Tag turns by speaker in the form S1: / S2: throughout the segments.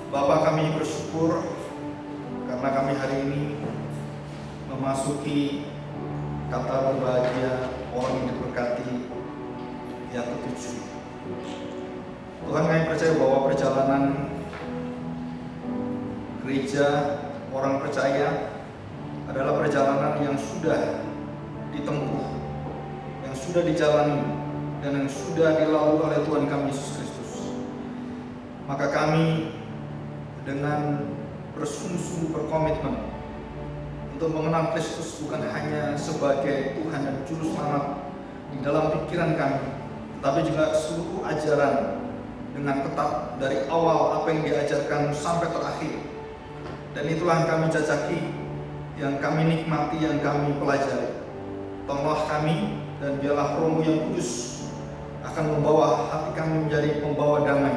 S1: Bapa, kami bersyukur karena kami hari ini memasuki kata berbahagia orang yang diberkati yang ketujuh. Tuhan, kami percaya bahwa perjalanan gereja orang percaya adalah perjalanan yang sudah ditempuh, yang sudah dijalani, dan yang sudah dilalui oleh Tuhan kami Yesus Kristus. Maka kami dengan bersungguh-sungguh berkomitmen untuk mengenal Kristus bukan hanya sebagai Tuhan dan Juru Selamat di dalam pikiran kami, tapi juga seluruh ajaran dengan ketat dari awal apa yang diajarkan sampai terakhir. Dan itulah yang kami jajaki, yang kami nikmati, yang kami pelajari. Tolonglah kami, dan biarlah Roh-Mu yang kudus akan membawa hati kami menjadi pembawa damai,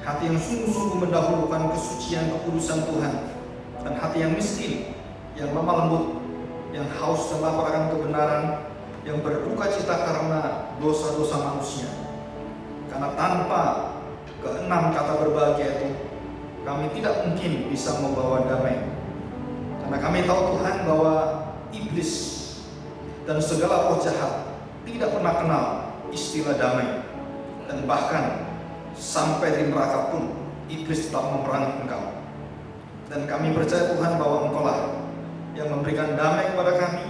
S1: hati yang sungguh-sungguh mendahulukan kesucian kekudusan Tuhan, dan hati yang miskin, yang lemah lembut, yang haus dan lapar akan kebenaran, yang berduka cita karena dosa-dosa manusia. Karena tanpa keenam kata berbahagia itu, kami tidak mungkin bisa membawa damai. Karena kami tahu Tuhan bahwa iblis dan segala roh jahat tidak pernah kenal istilah damai, dan bahkan sampai di neraka pun iblis tetap memerangi engkau. Dan kami percaya Tuhan bahwa Engkau lah yang memberikan damai kepada kami,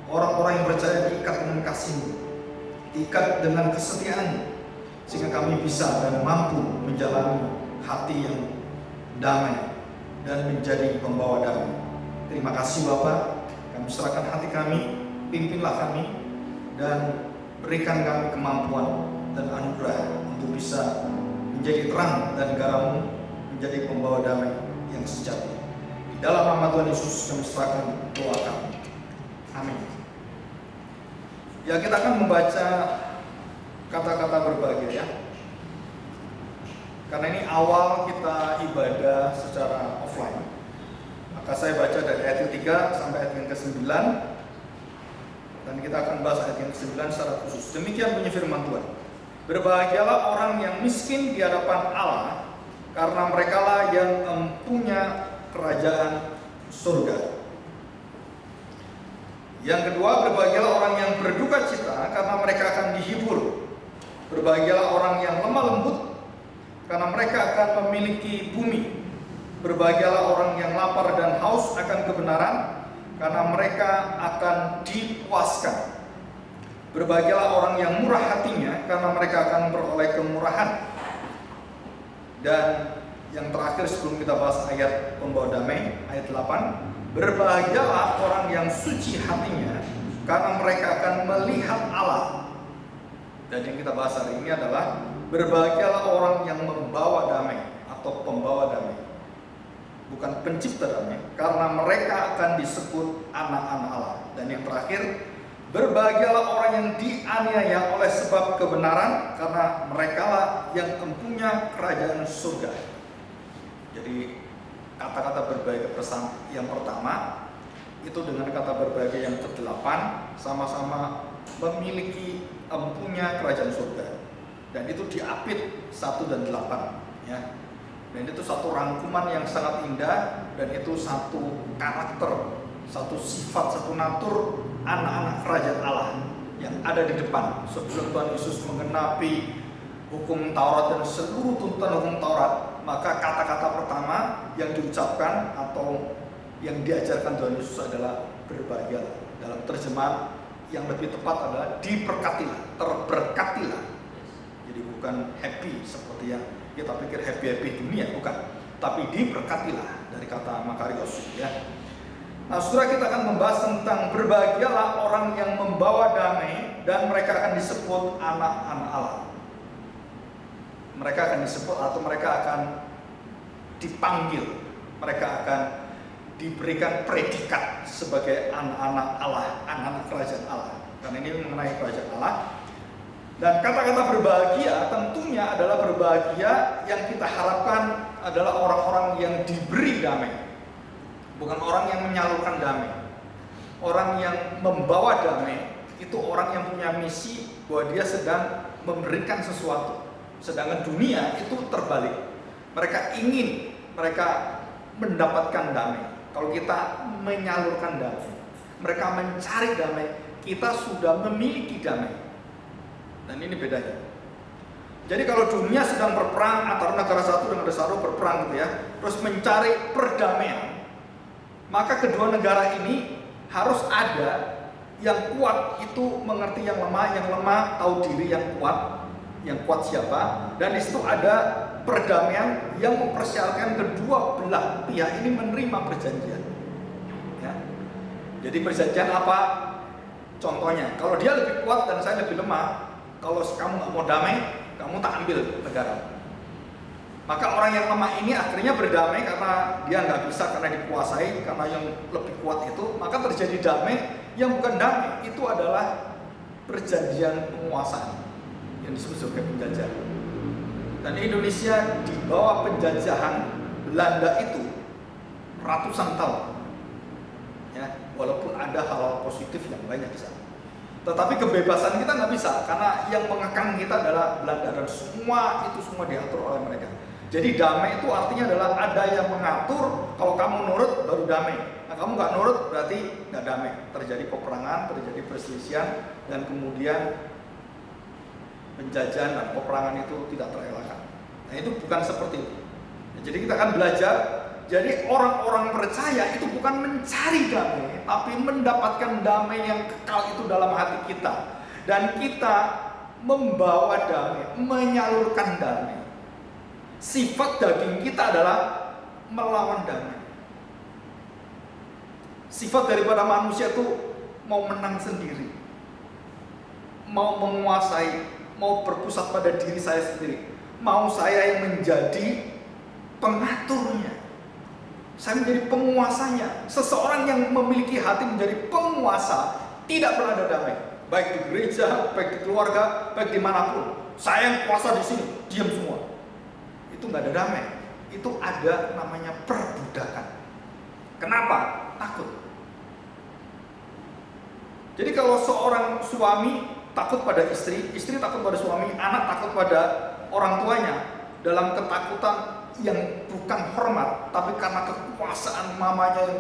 S1: orang-orang yang percaya diikat dengan kasih-Mu, diikat dengan kesetiaan, sehingga kami bisa dan mampu menjalani hati yang damai dan menjadi pembawa damai. Terima kasih Bapa, kami serahkan hati kami, pimpinlah kami, dan berikan kami kemampuan dan anugerah untuk bisa menjadi terang dan garam, menjadi pembawa damai yang sejati. Di dalam nama Tuhan Yesus kami serahkan doa kami. Amin. Ya, kita akan membaca kata-kata berbahagia ya. Karena ini awal kita ibadah secara offline, maka saya baca dari ayat yang 3 sampai ayat yang ke-9, dan kita akan bahas ayat yang ke-9 secara khusus. Demikian bunyi firman Tuhan. Berbahagialah orang yang miskin di hadapan Allah, karena merekalah yang mempunyai kerajaan surga. Yang kedua, berbahagialah orang yang berduka cita, karena mereka akan dihibur. Berbahagialah orang yang lemah lembut, karena mereka akan memiliki bumi. Berbahagialah orang yang lapar dan haus akan kebenaran, karena mereka akan dipuaskan. Berbahagialah orang yang murah hatinya, karena mereka akan beroleh kemurahan. Dan yang terakhir sebelum kita bahas ayat pembawa damai, ayat 8, berbahagialah orang yang suci hatinya, karena mereka akan melihat Allah. Dan yang kita bahas hari ini adalah berbahagialah orang yang membawa damai atau pembawa damai, bukan pencipta damai, karena mereka akan disebut anak-anak Allah. Dan yang terakhir, berbahagialah orang yang dianiaya oleh sebab kebenaran, karena merekalah yang mempunyai kerajaan surga. Jadi kata-kata berbahagia yang pertama itu dengan kata berbahagia yang ke-8 sama-sama memiliki empunya kerajaan surga. Dan itu diapit 1 dan 8 ya. Dan itu satu rangkuman yang sangat indah, dan itu satu karakter, satu sifat, satu natur anak-anak kerajaan Allah yang ada di depan sebelum Tuhan Yesus menggenapi hukum Taurat dan seluruh tuntutan hukum Taurat. Maka kata-kata pertama yang diucapkan atau yang diajarkan Tuhan Yesus adalah berbahagialah. Dalam terjemahan yang lebih tepat adalah diberkatilah, terberkatilah. Jadi bukan happy seperti yang kita pikir happy dunia, bukan, tapi diberkatilah dari kata makarios ya. Nah, saudara, kita akan membahas tentang berbahagialah orang yang membawa damai, dan mereka akan disebut anak-anak Allah. Mereka akan disebut atau mereka akan dipanggil, mereka akan diberikan predikat sebagai anak-anak Allah, anak-anak kerajaan Allah. Karena ini mengenai kerajaan Allah. Dan kata-kata berbahagia tentunya adalah berbahagia yang kita harapkan adalah orang-orang yang diberi damai, bukan orang yang menyalurkan damai. Orang yang membawa damai itu orang yang punya misi bahwa dia sedang memberikan sesuatu. Sedangkan dunia itu terbalik. Mereka ingin, mereka mendapatkan damai. Kalau kita menyalurkan damai, mereka mencari damai, kita sudah memiliki damai. Dan ini bedanya. Jadi kalau dunia sedang berperang antara negara satu dengan negara satu berperang gitu ya, terus mencari perdamaian, maka kedua negara ini harus ada yang kuat itu mengerti yang lemah tahu diri yang kuat siapa, dan di situ ada perdamaian yang mempersyaratkan kedua belah pihak ini menerima perjanjian. Ya. Jadi perjanjian apa? Contohnya, kalau dia lebih kuat dan saya lebih lemah, kalau kamu nggak mau damai, kamu tak ambil negara. Maka orang yang lemah ini akhirnya berdamai karena dia nggak bisa, karena dikuasai, karena yang lebih kuat itu, maka terjadi damai yang bukan damai, itu adalah perjanjian penguasaan yang disebut sebagai penjajahan. Dan Indonesia di bawah penjajahan Belanda itu ratusan tahun, ya, walaupun ada hal positif yang banyak di sana. Tetapi kebebasan kita nggak bisa, karena yang mengekang kita adalah Belanda, dan semua diatur oleh mereka. Jadi damai itu artinya adalah ada yang mengatur, kalau kamu nurut baru damai. Nah, kamu nggak nurut berarti nggak damai. Terjadi peperangan, terjadi perselisihan, dan kemudian penjajahan dan peperangan itu tidak terelakkan. Nah, itu bukan seperti itu. Nah, jadi kita akan belajar. Jadi orang-orang percaya itu bukan mencari damai, tapi mendapatkan damai yang kekal itu dalam hati kita. Dan kita membawa damai, menyalurkan damai. Sifat daging kita adalah melawan damai. Sifat daripada manusia itu mau menang sendiri, mau menguasai, mau berpusat pada diri saya sendiri, mau saya yang menjadi pengaturnya, saya menjadi penguasanya. Seseorang yang memiliki hati menjadi penguasa tidak pernah ada damai, baik di gereja, baik di keluarga, baik dimanapun. Saya yang kuasa di sini, diam semua. Itu nggak ada damai. Itu ada namanya perbudakan. Kenapa? Takut. Jadi kalau seorang suami takut pada istri, istri takut pada suami, anak takut pada orang tuanya, dalam ketakutan yang bukan hormat, tapi karena kekuasaan mamanya yang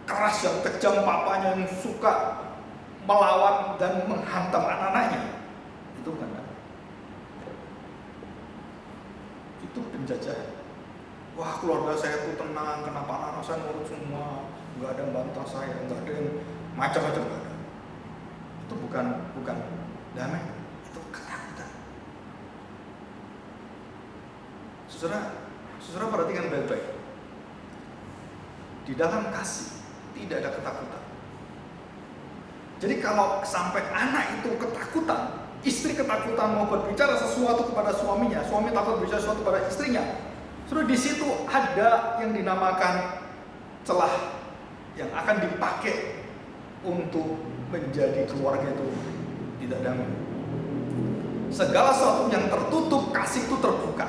S1: keras, yang kejam, papanya yang suka melawan dan menghantam anak-anaknya, itu bukan damai. Itu penjajahan. Wah, keluarga saya tuh tenang, kenapa anak-anak saya nurut semua, nggak ada yang bantah saya, nggak ada yang macam-macam, nggak ada. Itu bukan damai, itu ketakutan. Saudara perhatikan baik-baik. Di dalam kasih tidak ada ketakutan. Jadi kalau sampai anak itu ketakutan, istri ketakutan mau berbicara sesuatu kepada suaminya, suami takut berbicara sesuatu kepada istrinya, sudah di situ ada yang dinamakan celah yang akan dipakai untuk menjadi keluarga itu tidak damai. Segala sesuatu yang tertutup, kasih itu terbuka.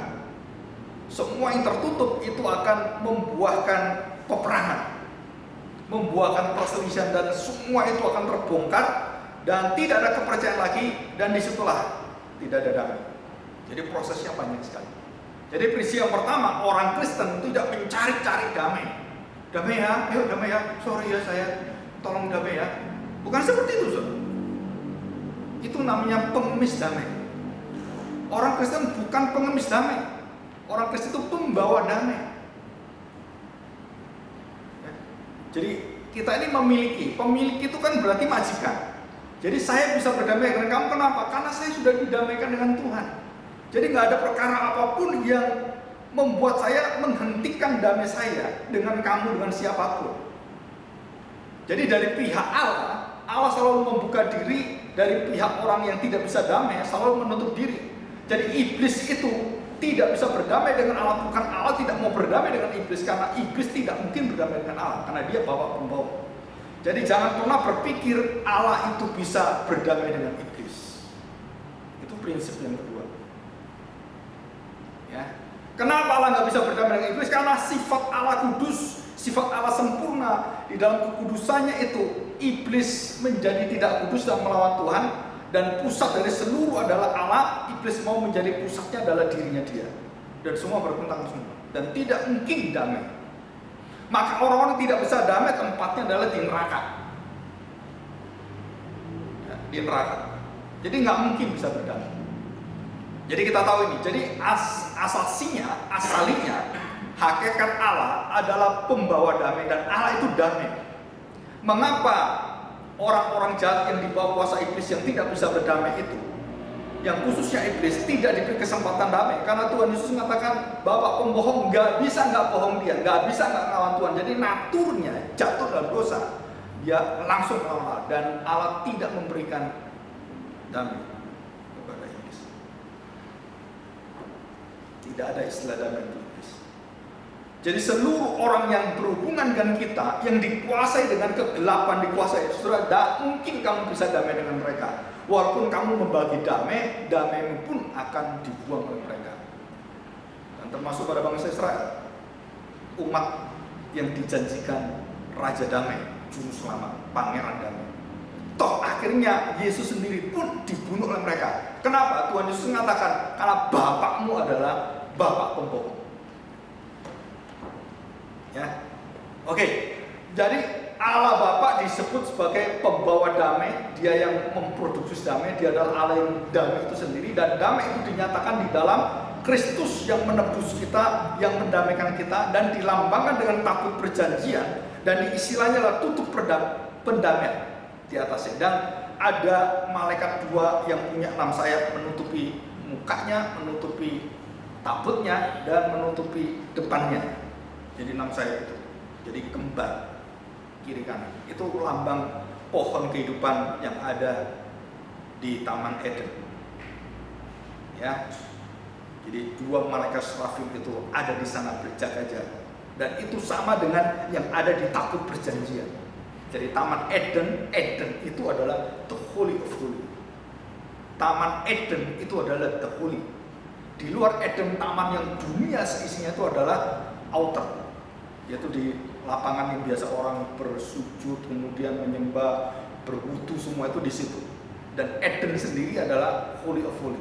S1: Semua yang tertutup itu akan membuahkan peperangan, membuahkan perselisihan, dan semua itu akan terbongkar dan tidak ada kepercayaan lagi, dan disitulah tidak ada damai. Jadi prosesnya banyak sekali. Jadi prinsip yang pertama, orang Kristen tidak mencari-cari damai. Damai ya, ayo damai ya, sorry ya saya, tolong damai ya. Bukan seperti itu, saudara. Itu namanya pengemis damai. Orang Kristen bukan pengemis damai. Orang Kristen itu pembawa damai. Ya. Jadi kita ini memiliki itu kan berarti majikan. Jadi saya bisa berdamai dengan kamu, kenapa? Karena saya sudah didamaikan dengan Tuhan. Jadi nggak ada perkara apapun yang membuat saya menghentikan damai saya dengan kamu, dengan siapapun. Jadi dari pihak Allah selalu membuka diri dari pihak orang yang tidak bisa damai, selalu menutup diri. Jadi iblis itu tidak bisa berdamai dengan Allah, bukan Allah tidak mau berdamai dengan iblis, karena iblis tidak mungkin berdamai dengan Allah, karena dia bawa-pembawa. Jadi jangan pernah berpikir Allah itu bisa berdamai dengan iblis. Itu prinsip yang kedua. Ya. Kenapa Allah nggak bisa berdamai dengan iblis? Karena sifat Allah kudus, sifat Allah sempurna. Di dalam kekudusannya itu, iblis menjadi tidak kudus dan melawan Tuhan, dan pusat dari seluruh adalah Allah. Iblis mau menjadi pusatnya adalah dirinya dia. dan semua bertentangan semua, dan tidak mungkin damai. Maka orang-orang tidak bisa damai tempatnya adalah di neraka. Ya, di neraka. Jadi nggak mungkin bisa berdamai. Jadi kita tahu ini. Jadi asalinya hakikat Allah adalah pembawa damai, dan Allah itu damai. Mengapa orang-orang jahat yang di bawah kuasa iblis yang tidak bisa berdamai itu, yang khususnya iblis, tidak diberi kesempatan damai? Karena Tuhan Yesus mengatakan Bapak pembohong, nggak bisa nggak bohong dia, nggak bisa nggak ngelawan Tuhan. Jadi naturnya jatuh dalam dosa, dia langsung melawan Allah, dan Allah tidak memberikan damai kepada iblis. Tidak ada istilah damai untuk iblis. Jadi seluruh orang yang berhubungan dengan kita, yang dikuasai dengan kegelapan, dikuasai, saudara, tidak mungkin kamu bisa damai dengan mereka. Walaupun kamu membagi damai, damaimu pun akan dibuang oleh mereka. Dan termasuk pada bangsa Israel, umat yang dijanjikan Raja Damai, Juru Selamat, Pangeran Damai. Toh akhirnya Yesus sendiri pun dibunuh oleh mereka. Kenapa? Tuhan Yesus mengatakan, karena bapakmu adalah bapak pembohong. Ya, oke. Jadi Allah Bapa disebut sebagai pembawa damai, dia yang memproduksi damai, dia adalah Allah yang damai itu sendiri, dan damai itu dinyatakan di dalam Kristus yang menebus kita, yang mendamaikan kita, dan dilambangkan dengan tabut perjanjian, dan istilahnya adalah tutup pendamaian di atasnya. Dan ada malaikat dua yang punya 6 sayap menutupi mukanya, menutupi tabutnya, dan menutupi depannya. Jadi 6 sayap itu, jadi kembar kiri kanan. Itu lambang pohon kehidupan yang ada di Taman Eden. Ya, jadi 2 malaikat serafim itu ada di sana berjaga-jaga, dan itu sama dengan yang ada di tabut perjanjian. Jadi Taman Eden itu adalah the holy of holy. Taman Eden itu adalah the holy. Di luar Eden, taman yang dunia seisinya itu adalah outer, yaitu di lapangan yang biasa orang bersujud, kemudian menyembah, berwudu, semua itu di situ. Dan Eden sendiri adalah holy of holy.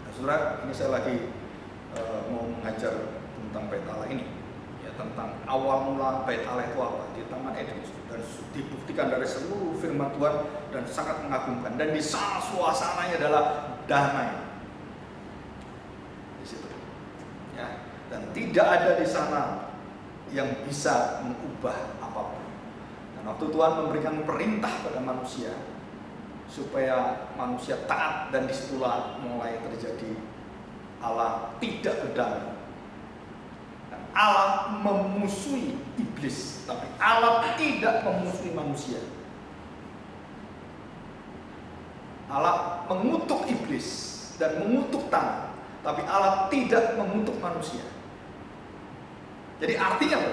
S1: Nah, saudara, ini saya lagi mau mengajar tentang Bait Allah ini, ya, tentang awal mula Bait Allah itu apa di Taman Eden, dan dibuktikan dari seluruh firman Tuhan dan sangat mengagumkan. Dan di sana suasananya adalah damai. Di situ, ya, dan tidak ada di sana yang bisa mengubah apapun. Dan waktu Tuhan memberikan perintah pada manusia supaya manusia taat, dan disitulah mulai terjadi Allah tidak berdamai. Dan Allah memusuhi iblis, tapi Allah tidak memusuhi manusia. Allah mengutuk iblis dan mengutuk tanah, tapi Allah tidak mengutuk manusia. Jadi artinya apa?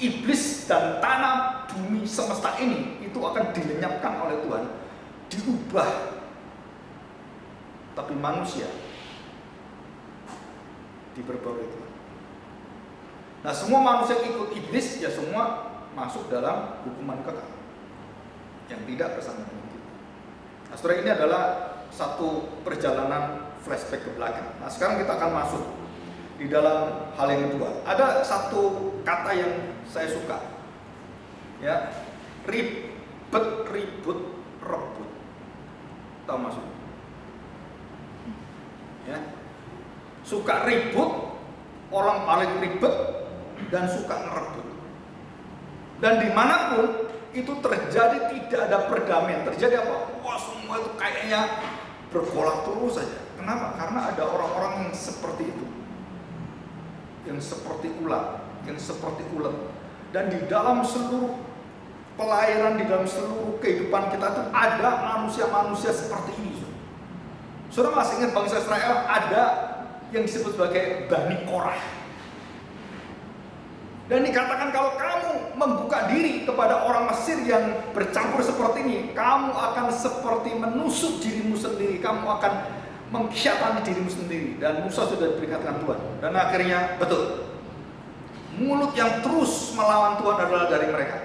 S1: Iblis dan tanah, bumi, semesta ini itu akan dilenyapkan oleh Tuhan, diubah. Tapi manusia diperbarui Tuhan. Nah, semua manusia yang ikut iblis, ya semua masuk dalam hukuman kekal yang tidak bersama dengan kita. Nah, saudara, ini adalah satu perjalanan flashback ke belakang. Nah, sekarang kita akan masuk di dalam hal yang kedua. Ada satu kata yang saya suka, ya, ribet, ribut, rebut. Tahu maksudnya? Ya, suka ribut, orang paling ribet, dan suka ngerebut. Dan dimanapun itu terjadi tidak ada perdamaian. Terjadi apa? Wah, semua itu kayaknya bergolak terus saja. Kenapa? Karena ada orang-orang yang seperti itu, yang seperti ular, yang seperti ulet. Dan di dalam seluruh pelayanan, di dalam seluruh kehidupan kita itu ada manusia-manusia seperti ini. Saudara masih ingat bangsa Israel ada yang disebut sebagai Bani Korah. Dan dikatakan kalau kamu membuka diri kepada orang Mesir yang bercampur seperti ini, kamu akan seperti menusuk dirimu sendiri, kamu akan mengkhianati dirimu sendiri. Dan Musa sudah diperingatkan Tuhan. Dan akhirnya betul, mulut yang terus melawan Tuhan adalah dari mereka.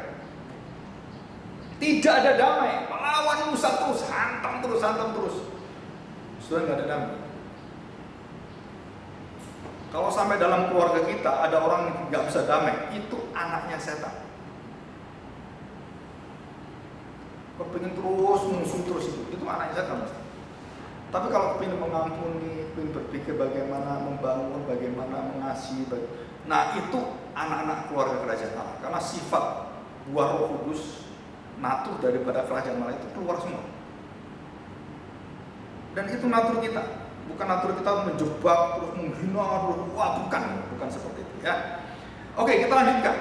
S1: Tidak ada damai, melawan Musa terus, hantam terus, hantam terus. Sudah nggak ada damai. Kalau sampai dalam keluarga kita ada orang yang nggak bisa damai, itu anaknya setan. Kepingin terus musuh terus itu anaknya setan. Tapi kalau kepingin mengampuni, kepingin berpikir bagaimana membangun, bagaimana mengasihi, nah itu anak-anak keluarga kerajaan Allah. Karena sifat buah Roh Kudus, natur daripada kerajaan Allah itu keluar semua. Dan itu natur kita. Bukan natur kita menjebak, terus menghina, terus bukan seperti itu ya. Oke, kita lanjutkan.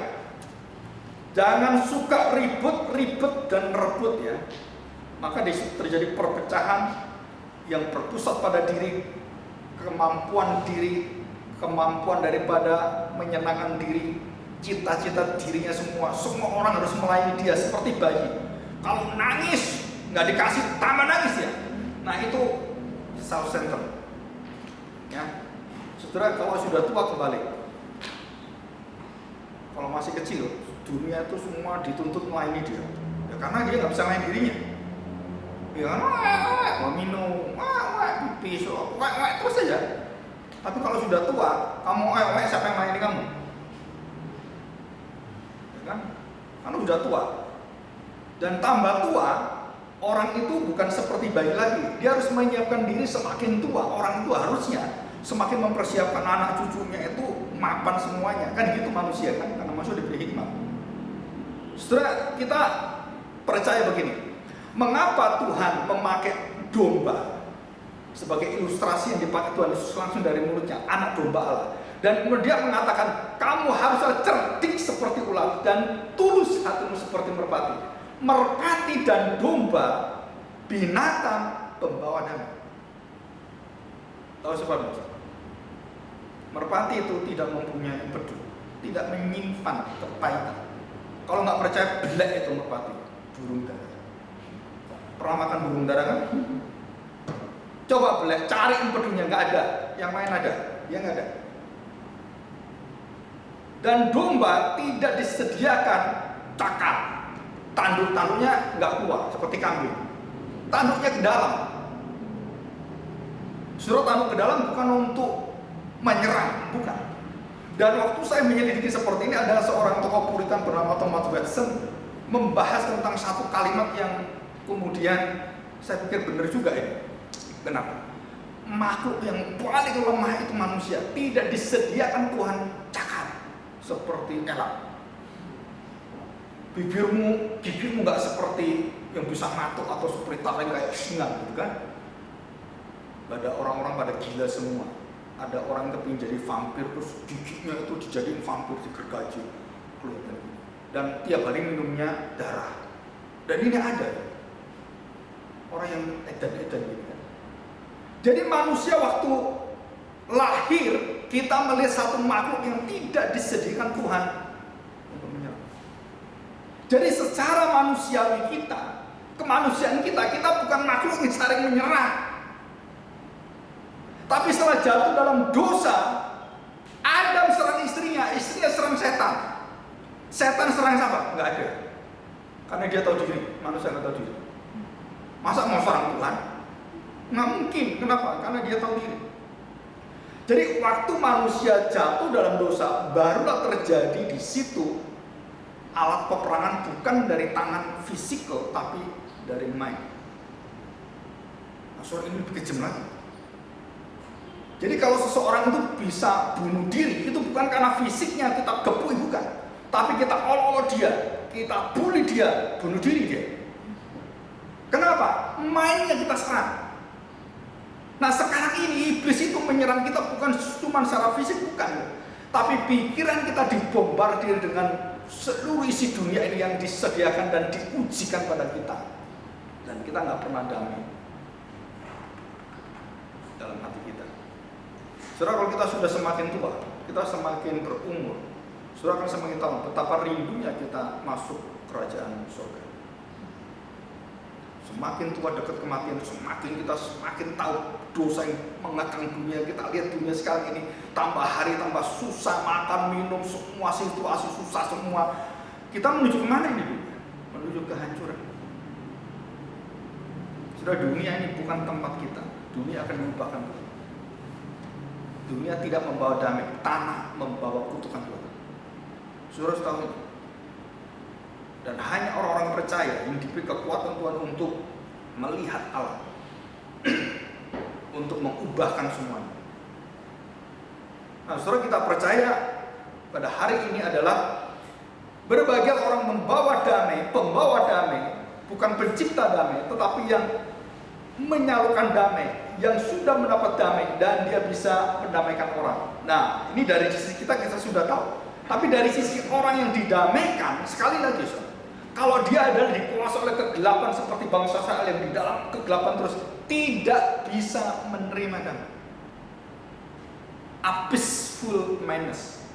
S1: Jangan suka ribut dan merebut ya. Maka terjadi perpecahan yang berpusat pada kemampuan daripada menyenangkan diri, cita-cita dirinya semua. Semua orang harus melayani dia seperti bayi. Kalau nangis nggak dikasih tambah nangis ya. Nah itu self-centered. Ya, saudara kalau sudah tua kembali. Kalau masih kecil, dunia itu semua dituntut melayani dia. Ya karena dia nggak bisa main dirinya. Ya kan, mau minum, pipis, terus saja. Tapi kalau sudah tua, kamu siapa yang melayani kamu? Ya kan? Karena sudah tua. Dan tambah tua, orang itu bukan seperti bayi lagi. Dia harus menyiapkan diri semakin tua. Orang itu harusnya semakin mempersiapkan anak cucunya itu mapan semuanya. Kan gitu manusia kan, karena manusia diberi hikmat. Saudara, kita percaya begini. Mengapa Tuhan memakai domba sebagai ilustrasi yang dipakai Tuhan Yesus langsung dari mulutnya, anak domba Allah. Dan dia mengatakan, kamu harus cerdik seperti ular dan tulus hatimu seperti merpati. Merpati dan domba binatang pembawa damai. Tahu sebabnya? Merpati itu tidak mempunyai empedu, tidak menyimpan kepahitan. Kalau nggak percaya, belek itu merpati, burung dara. Pernah makan burung dara kan? Coba belek, cari empedunya, nggak ada. Yang lain ada, dia nggak ada. Dan domba tidak disediakan cakar. Tanduk-tanduknya nggak kuat seperti kambing. Tanduknya ke dalam. Suruh tanduk ke dalam bukan untuk menyerang, bukan. Dan waktu saya menyelidiki seperti ini, ada seorang tokoh Puritan bernama Thomas Watson membahas tentang satu kalimat yang kemudian saya pikir benar juga ini. Kenapa? Makhluk yang paling lemah itu manusia, tidak disediakan Tuhan cakar seperti elang. Gigirmu nggak seperti yang bisa ngatuk atau seperti taring kayak singa gitu kan. Ada orang-orang pada gila semua. Ada orang yang kepingin jadi vampir, terus giginya itu dijadiin vampir, digergaji. Dan tiap hari minumnya darah. Dan ini ada orang yang edan-edan gitu kan. Jadi manusia waktu lahir, kita melihat satu makhluk yang tidak disediakan Tuhan untuk menyerang. Jadi secara manusiawi kita, kemanusiaan kita bukan makhluk yang saling menyerang. Tapi setelah jatuh dalam dosa, Adam serang istrinya serang setan. Setan serang siapa? Enggak ada. Karena dia tahu diri, manusia nggak tahu diri. Masa mau serang Tuhan? Nggak mungkin. Kenapa? Karena dia tahu diri. Jadi waktu manusia jatuh dalam dosa, barulah terjadi di situ alat peperangan bukan dari tangan fisikal, tapi dari mind. Nah, soal ini lebih kejam lagi. Jadi kalau seseorang itu bisa bunuh diri, itu bukan karena fisiknya kita gepui, bukan. Tapi kita olok-olok dia, kita bully dia, bunuh diri dia. Kenapa? Mainnya kita serang. Nah sekarang ini iblis itu menyerang kita bukan cuma secara fisik, bukan. Tapi pikiran kita dibombardir dengan seluruh isi dunia ini yang disediakan dan diujikan pada kita. Dan kita nggak pernah damai dalam hati kita. Saudara, kalau kita sudah semakin tua, kita semakin berumur, saudara akan semakin tahu betapa rindunya kita masuk kerajaan surga. Semakin tua dekat kematian, kita semakin tahu dosa yang mengekang dunia. Kita lihat dunia sekarang ini tambah hari tambah susah, makan, minum, semua situasi susah semua. Kita menuju kemana ini? Menuju kehancuran. Sudah, dunia ini bukan tempat kita. Dunia akan melupakan kita. Dunia tidak membawa damai, tanah membawa kutukan Tuhan. Saudara harus tahu ini. Dan hanya orang-orang percaya yang diberi kekuatan Tuhan untuk melihat Allah, untuk mengubahkan semuanya. Nah, saudara, kita percaya pada hari ini adalah berbagai orang membawa damai, pembawa damai, bukan pencipta damai, tetapi yang menyalurkan damai, yang sudah mendapat damai dan dia bisa mendamaikan orang. Nah, ini dari sisi kita sudah tahu. Tapi dari sisi orang yang didamaikan, sekali lagi, saudara, kalau dia adalah dikuasai oleh kegelapan seperti bangsa Israel yang di dalam kegelapan terus, tidak bisa menerima damai. A peaceful mindedness,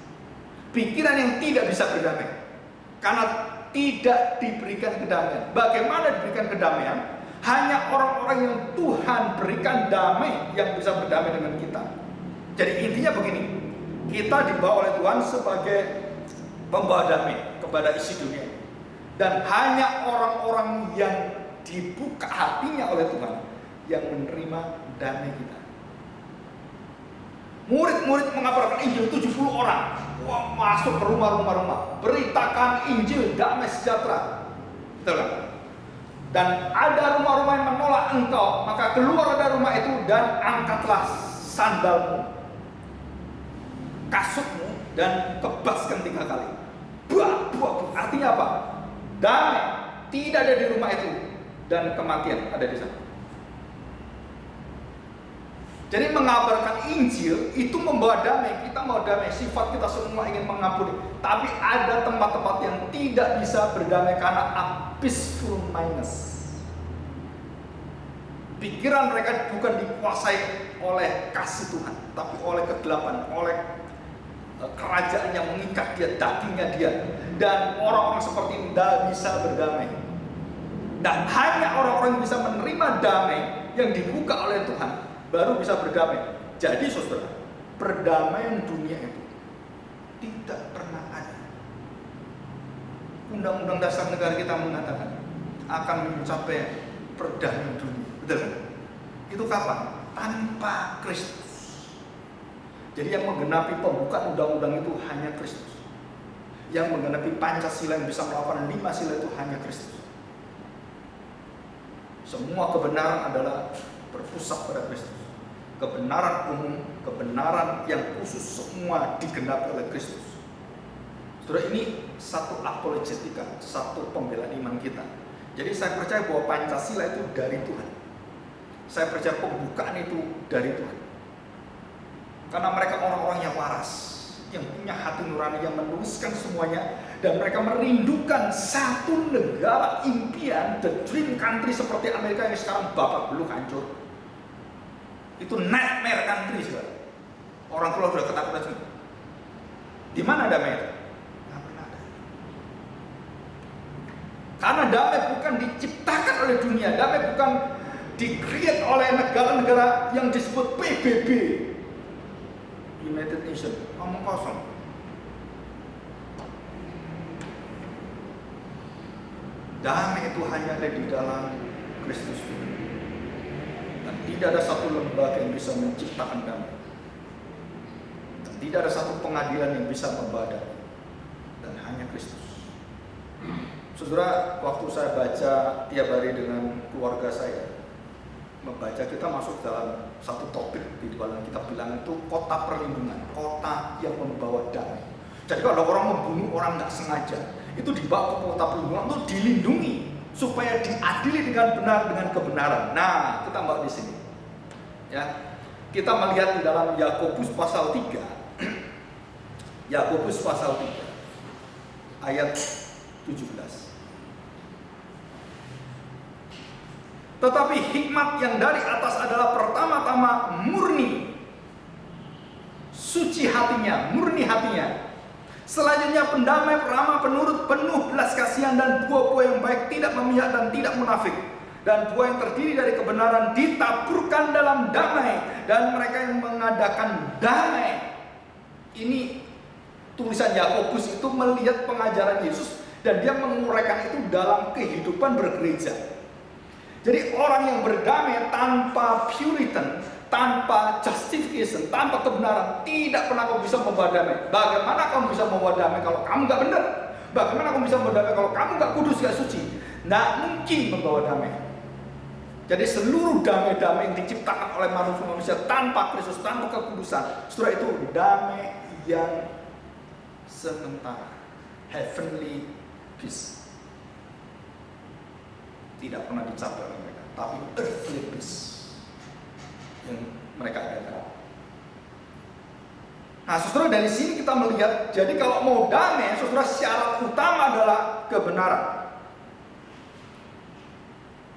S1: pikiran yang tidak bisa berdamai, karena tidak diberikan kedamaian. Bagaimana diberikan kedamaian? Hanya orang-orang yang Tuhan berikan damai yang bisa berdamai dengan kita. Jadi intinya begini, kita dibawa oleh Tuhan sebagai pembawa damai kepada isi dunia. Dan hanya orang-orang yang dibuka hatinya oleh Tuhan yang menerima damai kita. Murid-murid mengabarkan Injil 70 orang. Wah, masuk ke rumah-rumah, beritakan Injil damai sejahtera. Betul kan? Dan ada rumah-rumah yang menolak engkau, maka keluar dari rumah itu dan angkatlah sandalmu, kasutmu, dan kebaskan 3 kali. Buah. Artinya apa? Damai tidak ada di rumah itu dan kematian ada di sana. Jadi mengabarkan Injil itu membawa damai. Kita mau damai, sifat kita semua ingin mengampuni. Tapi ada tempat-tempat yang tidak bisa berdamai karena peaceful mindedness. Pikiran mereka bukan dikuasai oleh kasih Tuhan, tapi oleh kegelapan, oleh kerajaan yang mengikat dia, dagingnya dia. Dan orang-orang seperti ini tidak bisa berdamai. Dan hanya orang-orang yang bisa menerima damai yang dibuka oleh Tuhan baru bisa berdamai. Jadi saudara, perdamaian dunia itu tidak pernah ada. Undang-undang dasar negara kita mengatakan akan mencapai perdamaian dunia. Betul kan? Itu kapan? Tanpa Kristus. Jadi yang menggenapi pembukaan undang-undang itu hanya Kristus. Yang menggenapi Pancasila yang bisa melakukan 5 sila itu hanya Kristus. Semua kebenaran adalah berpusat pada Kristus. Kebenaran umum, kebenaran yang khusus semua digenapi oleh Kristus. Saudara, ini satu apologetika, satu pembelaan iman kita. Jadi saya percaya bahwa Pancasila itu dari Tuhan. Saya percaya pembukaan itu dari Tuhan. Karena mereka orang-orang yang waras, yang punya hati nurani, yang menuliskan semuanya, dan mereka merindukan satu negara impian, the dream country seperti Amerika yang sekarang babak belur hancur. Itu nightmare country, saudara. Orang tua sudah ketakutan semua. Di mana damai itu? Nggak pernah ada. Karena damai bukan diciptakan oleh dunia, damai bukan di-create oleh negara-negara yang disebut PBB, United Nations. Ngomong kosong. Damai itu hanya ada di dalam Kristus. Dan tidak ada satu lembaga yang bisa menciptakan damai. Dan tidak ada satu pengadilan yang bisa membawa damai. Dan hanya Kristus. Saudara, waktu saya baca tiap hari dengan keluarga saya, membaca, kita masuk dalam satu topik di dalam kitab Bilangan itu kota perlindungan, kota yang membawa damai. Jadi kalau orang membunuh orang nggak sengaja, itu dibawa ke kota perlindungan untuk dilindungi supaya diadili dengan benar dengan kebenaran. Nah, kita bahas di sini. Ya, kita melihat di dalam Yakobus pasal 3. Yakobus pasal 3 ayat 17. Tetapi hikmat yang dari atas adalah pertama-tama murni, suci hatinya, murni hatinya. Selanjutnya pendamai, peramah, penurut, penuh belas kasihan dan buah-buah yang baik, tidak memihak dan tidak munafik. Dan buah yang terdiri dari kebenaran ditaburkan dalam damai, dan mereka yang mengadakan damai. Ini tulisan Yakobus itu melihat pengajaran Yesus dan dia menguraikan itu dalam kehidupan bergereja. Jadi orang yang berdamai tanpa Puritan, tanpa justification, tanpa kebenaran, tidak pernah kamu bisa membawa damai. Bagaimana kamu bisa membawa damai kalau kamu nggak benar? Bagaimana kamu bisa membawa damai kalau kamu nggak kudus, nggak suci? Nggak mungkin membawa damai. Jadi seluruh damai-damai yang diciptakan oleh manusia tanpa Kristus, tanpa kekudusan, saudara, itu damai yang sementara, heavenly peace. Tidak pernah dicapai oleh mereka, tapi earthly peace yang mereka adakan. Nah, saudara, dari sini kita melihat, jadi kalau mau damai, saudara, syarat utama adalah kebenaran.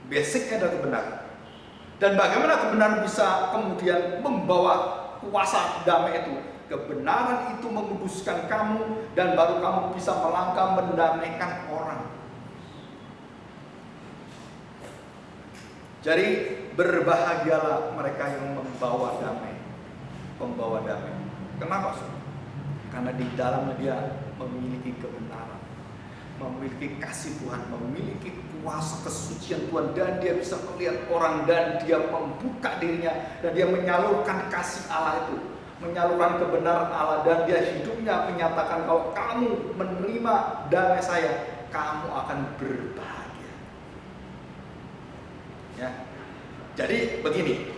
S1: Basicnya adalah kebenaran. Dan bagaimana kebenaran bisa kemudian membawa kuasa damai itu? Kebenaran itu menguduskan kamu, dan baru kamu bisa melangkah mendamaikan orang. Jadi berbahagialah mereka yang membawa damai, pembawa damai. Kenapa, saudara? Karena di dalamnya dia memiliki kebenaran, memiliki kasih Tuhan, memiliki kuasa kesucian Tuhan, dan dia bisa melihat orang, dan dia membuka dirinya, dan dia menyalurkan kasih Allah itu, menyalurkan kebenaran Allah, dan dia hidupnya menyatakan kalau kamu menerima damai saya, kamu akan berbahagia. Ya. Jadi begini,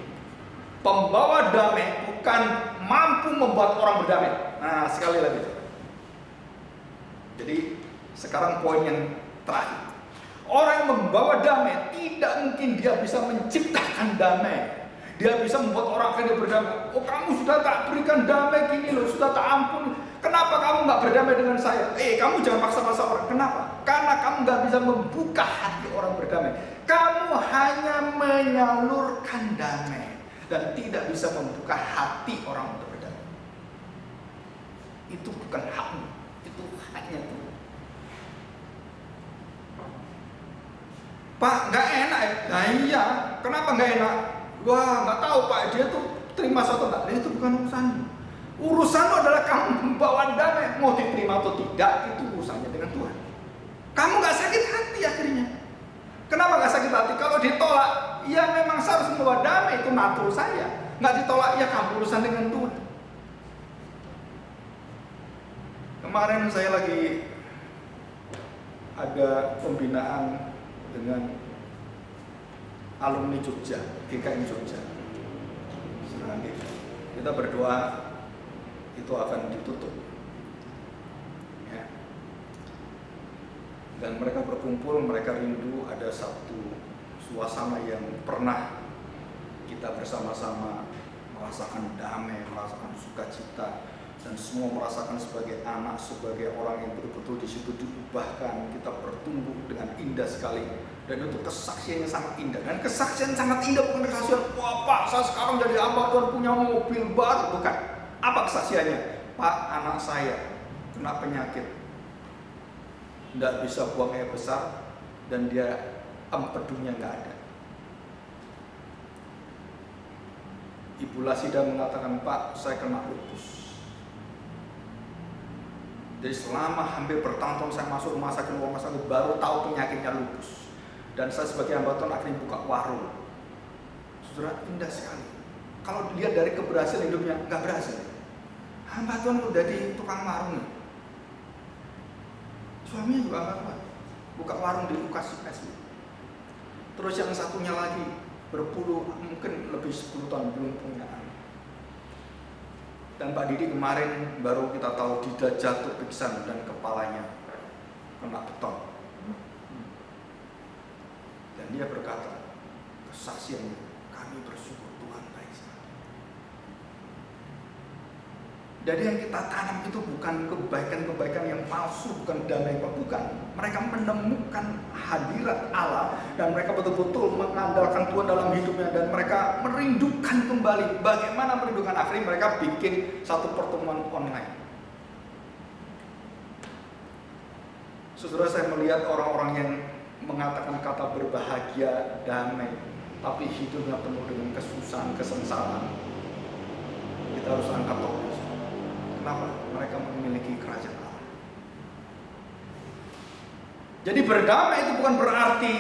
S1: pembawa damai bukan mampu membuat orang berdamai. Nah, sekali lagi. Jadi sekarang poin yang terakhir. Orang yang membawa damai tidak mungkin dia bisa menciptakan damai. Dia bisa membuat orang akhirnya berdamai. Oh, kamu sudah tak berikan damai gini loh, sudah tak ampun. Kenapa kamu nggak berdamai dengan saya? Kamu jangan paksa-paksa orang. Kenapa? Karena kamu nggak bisa membuka hati orang berdamai. Kamu hanya menyalurkan damai dan tidak bisa membuka hati orang untuk berdamai. Itu bukan hakmu, itu haknya Tuhan. Pak, nggak enak ya? Nah iya, kenapa nggak enak? Wah, nggak tahu Pak, dia tuh terima atau enggak. Itu bukan urusanmu. Urusanmu adalah kamu membawa damai. Mau diterima atau tidak, itu urusannya dengan Tuhan. Kamu nggak sakit hati akhirnya. Kenapa nggak sakit hati? Kalau ditolak, ya memang saya harus membawa damai, itu natur saya. Nggak ditolak, ya kamu urusan dengan Tuhan. Kemarin saya lagi ada pembinaan dengan alumni Jogja, GKM Jogja. Kita berdoa itu akan ditutup, ya. Dan mereka berkumpul, mereka rindu ada satu suasana yang pernah kita bersama-sama merasakan damai, merasakan sukacita, dan semua merasakan sebagai anak, sebagai orang yang betul-betul di situ diubahkan, kita bertumbuh dengan indah sekali. Dan itu kesaksian yang sangat indah. Dan kesaksian sangat indah bukan kesaksian, wah Pak, saya sekarang jadi hamba Tuhan, punya mobil baru, bukan. Apa kesaksiannya? Pak, anak saya kena penyakit, tidak bisa buang air besar, dan dia empedunya nggak ada. Ibu Lasida mengatakan, Pak, saya kena lupus. Jadi selama hampir bertahun-tahun saya masuk rumah sakit baru tahu penyakitnya lupus. Dan saya sebagai hamba Tuhan akhirnya buka warung. Saudara, indah sekali. Kalau dilihat dari keberhasilan hidupnya, nggak berhasil. Hamba Tuhan udah di tukang warung. Suaminya juga nggak kuat, buka warung di Lukas UKSW. Terus yang satunya lagi berpuluh, mungkin lebih 10 tahun belum punya anak. Dan Pak Didi kemarin baru kita tahu dia jatuh pingsan dan kepalanya kena beton. Dan dia berkata, kesaksiannya, kami bersyukur Tuhan baik sekali. Jadi yang kita tanam itu bukan kebaikan-kebaikan yang palsu, bukan damai, bukan. Mereka menemukan hadirat Allah dan mereka betul-betul mengandalkan Tuhan dalam hidupnya, dan mereka merindukan kembali. Bagaimana merindukan? Akhirnya mereka bikin satu pertemuan online. Saudara, saya melihat orang-orang yang mengatakan kata berbahagia, damai, tapi hidupnya penuh dengan kesusahan, kesengsaraan. Kita harus angkat topi. Kenapa? Mereka memiliki kerajaan Allah. Jadi berdamai itu bukan berarti